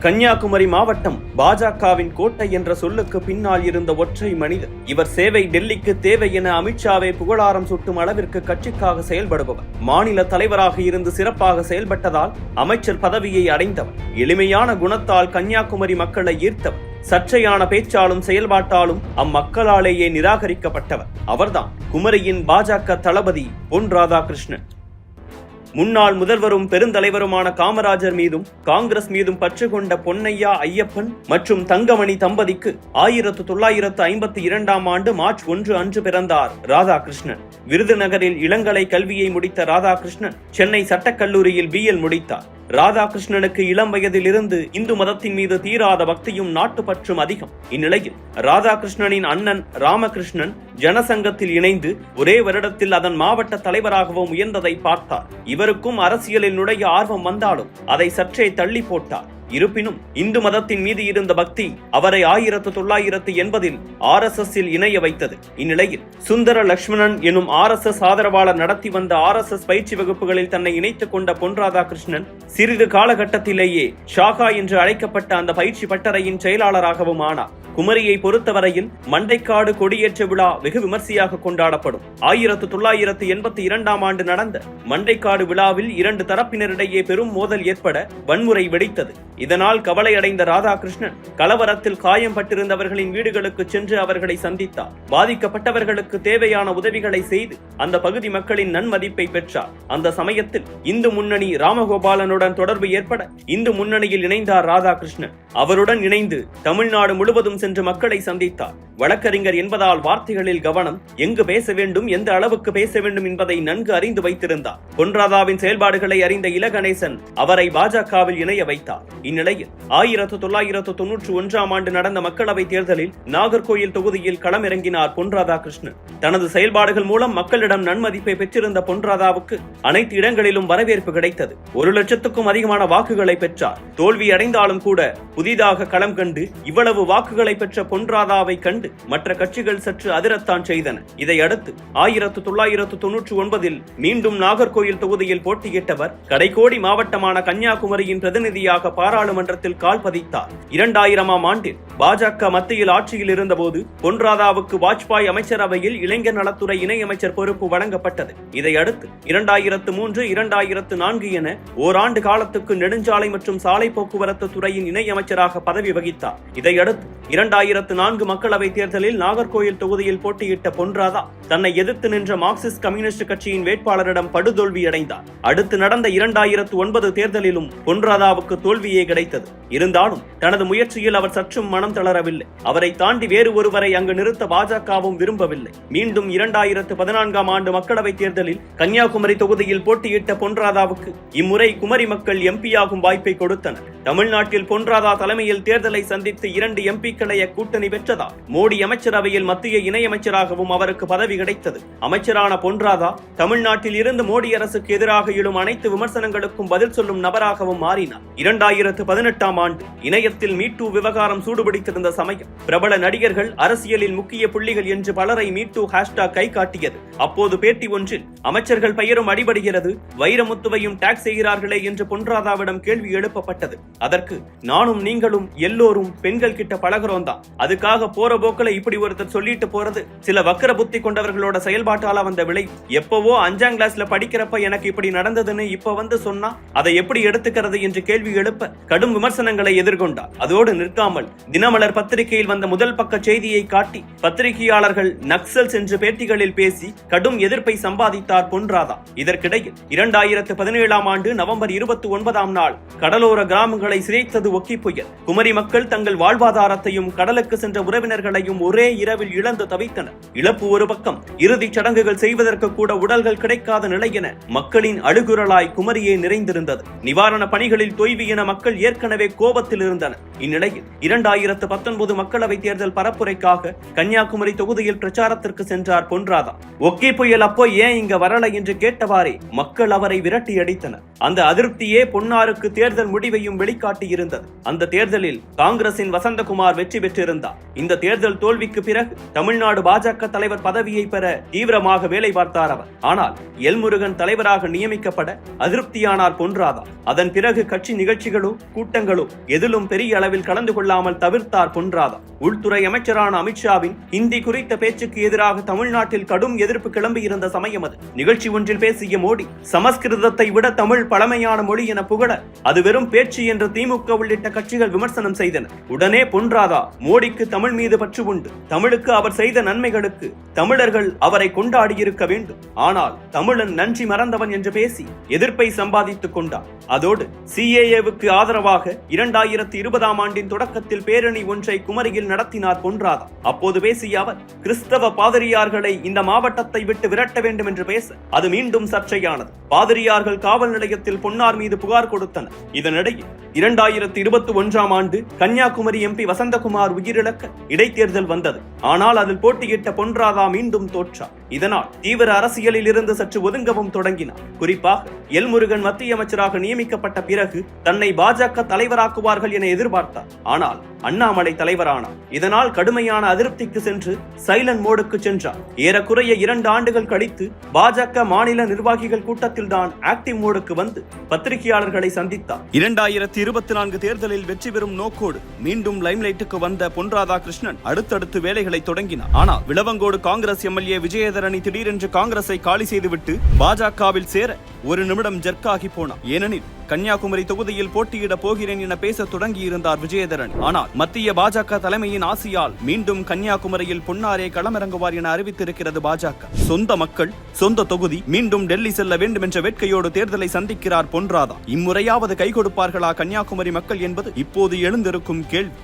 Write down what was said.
கன்னியாகுமரி மாவட்டம் பாஜகவின் கோட்டை என்ற சொல்லுக்கு பின்னால் இருந்த ஒற்றை மனிதர். இவர் சேவை டெல்லிக்கு தேவை என அமித்ஷாவை புகழாரம் சூட்டும் அளவிற்கு கட்சிக்காக செயல்படுபவர். மாநில தலைவராக இருந்து சிறப்பாக செயல்பட்டதால் அமைச்சர் பதவியை அடைந்தவர். எளிமையான குணத்தால் கன்னியாகுமரி மக்களை ஈர்த்தவர். சர்ச்சையான பேச்சாலும் செயல்பாட்டாலும் அம்மக்களாலேயே நிராகரிக்கப்பட்டவர். அவர்தான் குமரியின் பாஜக தளபதி பொன் ராதாகிருஷ்ணன். முன்னாள் முதல்வரும் பெருந்தலைவருமான காமராஜர் மீதும் காங்கிரஸ் மீதும் பற்று கொண்ட பொன்னையா ஐயப்பன் மற்றும் தங்கமணி தம்பதிக்கு 1952 ஆண்டு மார்ச் 1 அன்று பிறந்தார் ராதாகிருஷ்ணன். விருதுநகரில் இளங்கலை கல்வியை முடித்த ராதாகிருஷ்ணன் சென்னை சட்டக்கல்லூரியில் BL முடித்தார். ராதாகிருஷ்ணனுக்கு இளம் வயதில் இருந்து இந்து மதத்தின் மீது தீராத பக்தியும் நாட்டுப்பற்றும் அதிகம். இந்நிலையில் ராதாகிருஷ்ணனின் அண்ணன் ராமகிருஷ்ணன் ஜனசங்கத்தில் இணைந்து ஒரே வருடத்தில் அதன் மாவட்ட தலைவராகவும் உயர்ந்ததை பார்த்தார். இவருக்கும் அரசியலில் நுழைய ஆர்வம் வந்தாலும் அதை சற்றே தள்ளி போட்டார். இருப்பினும் இந்து மதத்தின் மீது இருந்த பக்தி அவரை 1980 RSSல் இணைய வைத்தது. இந்நிலையில் சுந்தர லட்சுமணன் எனும் RSS ஆதரவாளர் நடத்தி வந்த RSS பயிற்சி வகுப்புகளில் தன்னை இணைத்துக் கொண்ட பொன் ராதாகிருஷ்ணன் சிறிது காலகட்டத்திலேயே ஷாகா என்று அழைக்கப்பட்ட அந்த பயிற்சி பட்டறையின் செயலாளராகவும் ஆனார். குமரியை பொறுத்தவரையில் மண்டைக்காடு கொடியேற்ற விழா வெகு விமர்சையாக கொண்டாடப்படும். 1982 ஆண்டு நடந்த மண்டைக்காடு விழாவில் 2 தரப்பினரிடையே பெரும் மோதல் ஏற்பட வன்முறை வெடித்தது. இதனால் கவலையடைந்த ராதாகிருஷ்ணன் கலவரத்தில் காயம் பட்டிருந்தவர்களின் வீடுகளுக்கு சென்று அவர்களை சந்தித்தார். பாதிக்கப்பட்டவர்களுக்கு தேவையான உதவிகளை செய்து அந்த பகுதி மக்களின் நன்மதிப்பை பெற்றார். அந்த சமயத்தில் இந்து முன்னணி ராமகோபாலனுடன் தொடர்பு ஏற்பட இந்து முன்னணியில் இணைந்தார் ராதாகிருஷ்ணன். அவருடன் இணைந்து தமிழ்நாடு முழுவதும் சென்று மக்களை சந்தித்தார். வழக்கறிஞர் என்பதால் வார்த்தைகளில் கவனம், எங்கு பேச வேண்டும், எந்த அளவுக்கு பேச வேண்டும் என்பதை நன்கு அறிந்து வைத்திருந்தார். பொன்ராதாவின் செயல்பாடுகளை அறிந்த இலகணேசன் அவரை பாஜகவில் இணைய வைத்தார். இந்நிலையில் 1991 ஆண்டு நடந்த மக்களவை தேர்தலில் நாகர்கோயில் தொகுதியில் களமிறங்கினார் பொன் ராதாகிருஷ்ணன். தனது செயல்பாடுகள் மூலம் மக்களிடம் நன்மதிப்பை பெற்றிருந்த பொன் ராதாவுக்கு அனைத்து இடங்களிலும் வரவேற்பு கிடைத்தது. 1 லட்சத்துக்கும் அதிகமான வாக்குகளை பெற்றார். தோல்வி அடைந்தாலும் கூட புதிதாக களம் கண்டு இவ்வளவு வாக்குகளை பெற்ற பொன் ராதாவை கண்டு மற்ற கட்சிகள் சற்று அதிரத்தான் செய்தன. இதையடுத்து 1999 மீண்டும் நாகர்கோயில் தொகுதியில் போட்டியிட்டவர் கடைக்கோடி மாவட்டமான கன்னியாகுமரியின் பிரதிநிதியாக பாராளுமன்றத்தில் கால் பதித்தார். 2000 ஆண்டில் பாஜக மத்தியில் ஆட்சியில் இருந்தபோது பொன் ராதாவுக்கு வாஜ்பாய் அமைச்சரவையில் இளைஞர் நலத்துறை இணையமைச்சர் பொறுப்பு வழங்கப்பட்டது. இதையடுத்து 2003, 2004 என ஓராண்டு காலத்துக்கு நெடுஞ்சாலை மற்றும் சாலை போக்குவரத்து துறையின் இணையமைச்சராக பதவி வகித்தார். இதையடுத்து 2004 மக்களவை தேர்தலில் நாகர்கோயில் தொகுதியில் போட்டியிட்ட பொன் ராதா தன்னை எதிர்த்து நின்ற மார்க்சிஸ்ட் கம்யூனிஸ்ட் கட்சியின் வேட்பாளரிடம் படுதோல்வியடைந்தார். அடுத்து நடந்த 2009 தேர்தலிலும் பொன் ராதாவுக்கு தோல்வியே கிடைத்தது. இருந்தாலும் தனது முயற்சியில் அவர் சற்றும் மனம் தளரவில்லை. அவரை தாண்டி வேறு ஒருவரை அங்கு நிறுத்த பாஜகவும் விரும்பவில்லை. மீண்டும் 2014 ஆண்டு மக்களவை தேர்தலில் கன்னியாகுமரி தொகுதியில் போட்டியிட்ட பொன் ராதாவுக்கு இம்முறை குமரி மக்கள் MP-யாகும் வாய்ப்பை கொடுத்தனர். தமிழ்நாட்டில் பொன் ராதா தலைமையில் தேர்தலை சந்தித்து 2 MP-க்களை கூட்டணி பெற்றதால் மோடி அமைச்சரவையில் மத்திய இணையமைச்சராகவும் அவருக்கு பதவி கிடைத்தது. அமைச்சரான பொன் ராதா தமிழ்நாட்டில் இருந்து மோடி அரசுக்கு எதிராக எழும் அனைத்து விமர்சனங்களுக்கும் பதில் சொல்லும் நபராகவும் மாறினார். 2018 ஆண்டு இணையத்தில் மீட்டூ விவகாரம் சூடுபிடித்திருந்த சமயம் பிரபல நடிகர்கள் அரசியலில் முக்கிய புள்ளிகள் என்று பலரை மீட்டூ ஹேஷ்டாக் கை காட்டியது. அப்போது பேட்டி ஒன்றில் அமைச்சர்கள் பெயரும் அடிபடுகிறது, வைரமுத்துவையும் டாக் செய்கிறார்களே என்று பொன் ராதாவிடம் கேள்வி எழுப்பப்பட்டது. அதற்கு நானும் நீங்களும் எல்லோரும் பெண்கள் கிட்ட பழகிறோம் தான், அதுக்காக போற போக்கில் இப்படி ஒருத்தர் சொல்லிட்டு போறது சில வக்கர புத்தி கொண்டவர்களோட செயல்பாட்டால வந்த விளை. எப்பவோ 5ஆம் கிளாஸ்ல படிக்கிறப்ப எனக்கு இப்படி நடந்ததுன்னு இப்ப வந்து சொன்னா அதை எப்படி எடுத்துக்கிறது என்று கேள்வி எழுப்ப கடும் விமர்சனங்களை எதிர்கொண்டார். அதோடு நிற்காமல் தினமலர் பத்திரிகையில் வந்த முதல் பக்க செய்தியை காட்டி பத்திரிகையாளர்கள் நக்சல்ஸ் என்று பேட்டிகளில் பேசி கடும் எதிர்ப்பை சம்பாதித்தார் பொன் ராதா. இதற்கிடையில் 2017 ஆண்டு நவம்பர் 29 நாள் கடலோர கிராமங்களை சிதைத்தது ஒக்கி புயல். குமரி மக்கள் தங்கள் வாழ்வாதாரத்தையும் கடலுக்கு சென்ற உறவினர்களையும் ஒரே இரவில் இழந்து தவித்தனர். இழப்பு ஒரு பக்கம், இறுதிச் சடங்குகள் செய்வதற்கு கூட உடல்கள் கிடைக்காத நிலை என மக்களின் அழுகுரலாய் குமரியே நிறைந்திருந்தது. நிவாரண பணிகளில் தொய்வு என மக்கள் ஏற்கனவே கோபத்தில் இருந்தனர். இந்நிலையில் 2019 மக்களவை தேர்தல் பரப்புரைக்காக கன்னியாகுமரி தொகுதியில் பிரச்சாரத்திற்கு சென்றார் பொன் ராதா. ஒக்கி புயல் அப்போ ஏன் இங்க வரல என்று கேட்டவாறே மக்கள் அவரை விரட்டி அடித்தனர். அந்த அதிருப்தியே பொன்னாருக்கு தேர்தல் முடிவையும் வெளிக்காட்டியிருந்தது. அந்த தேர்தலில் காங்கிரசின் வசந்தகுமார் வெற்றி பெற்றிருந்தார். இந்த தேர்தல் தோல்விக்கு பிறகு தமிழ்நாடு பாஜக தலைவர் பதவியை பெற தீவிரமாக வேலை பார்த்தார் அவர். ஆனால் எல்முருகன் தலைவராக நியமிக்கப்பட அதிருப்தியானார் பொன் ராதா. அதன் பிறகு கட்சி நிகழ்ச்சிகளோ கூட்டங்களோ எதிலும் பெரிய அளவில் கலந்து கொள்ளாமல் தவிர்த்தார் பொன் ராதா. உள்துறை அமைச்சரான அமித்ஷாவின் ஹிந்தி குறித்த பேச்சுக்கு எதிராக தமிழ்நாட்டில் கடும் எதிர்ப்பு கிளம்பியிருந்த சமயம் அது. நிகழ்ச்சி ஒன்றில் பேசிய மோடி சமஸ்கிருதத்தை விட தமிழ் பழமையான மொழி என புகழ அது வெறும் பேச்சு என்று திமுக உள்ளிட்ட கட்சிகள் விமர்சனம் செய்தன. உடனே பொன் ராதா மோடிக்கு தமிழ் மீது பற்று உண்டு, தமிழுக்கு அவர் செய்த நன்மைகளுக்கு தமிழர்கள் அவரை கொண்டாடியிருக்க வேண்டும், ஆனால் தமிழன் நன்றி மறந்தவன் என்று பேசி எதிர்ப்பை சம்பாதித்துக் கொண்டார். அதோடு CAAவுக்கு ஆதரவாக 2020ஆம் ஆண்டின் தொடக்கத்தில் பேரணி ஒன்றை குமரியில் நடத்தினார் பொன் ராதா. அப்போது பேசிய அவர் கிறிஸ்தவ பாதிரியார்களை இந்த மாவட்டத்தை விட்டு விரட்ட வேண்டும் என்று பேச அது மீண்டும் சர்ச்சையானது. பாதிரியார்கள் காவல் நிலையத்தில் பொன்னார் மீது புகார் கொடுத்தனர். இதனிடையே 2021ஆம் ஆண்டு கன்னியாகுமரி MP வசந்தகுமார் உயிரிழக்க இடைத்தேர்தல் வந்தது. ஆனால் அதில் போட்டியிட்ட பொன் ராதா மீண்டும் தோற்றார். இதனால் தீவிர அரசியலில் இருந்து சற்று ஒதுங்கவும் தொடங்கினார். குறிப்பாக எல்முருகன் மத்திய அமைச்சராக நியமிக்கப்பட்ட பிறகு தன்னை பாஜக தலைவராக்குவார்கள் என எதிர்பார்த்தார். ஆனால் அண்ணாமலை தலைவரானார். இதனால் கடுமையான அதிருப்திக்கு சென்று சைலண்ட் மோடுக்கு சென்றார். ஏறக்குறைய 2 ஆண்டுகள் கழித்து பாஜக மாநில நிர்வாகிகள் கூட்டத்தில் தான் ஆக்டிவ் மோடுக்கு வந்து பத்திரிகையாளர்களை சந்தித்தார். 2024 தேர்தலில் வெற்றி பெறும் நோக்கோடு மீண்டும் லைம்லைட்டுக்கு வந்த பொன் ராதாகிருஷ்ணன் அடுத்தடுத்து வேலைகளை தொடங்கினார். ஆனால் விளவங்கோடு காங்கிரஸ் MLA விஜயதரணி திடீரென்று காங்கிரஸை காலி செய்துவிட்டு பாஜகவில் சேர ஒரு நிமிடம் ஜர்க்காகி போனார். ஏனெனில் கன்னியாகுமரி தொகுதியில் போட்டியிட போகிறேன் என பேச தொடங்கியிருந்தார் விஜயதரணி. ஆனால் மத்திய பாஜக தலைமையின் ஆசையால் மீண்டும் கன்னியாகுமரியில் பொன்னாரே களமிறங்குவார் என அறிவித்திருக்கிறது பாஜக. சொந்த மக்கள், சொந்த தொகுதி, மீண்டும் டெல்லி செல்ல வேண்டும் என்ற வேட்கையோடு தேர்தலை சந்திக்கிறார் பொன் ராதா. இம்முறையாவது கை கொடுப்பார்களா கன்னியாகுமரி மக்கள் என்பது இப்போது எழுந்திருக்கும் கேள்வி.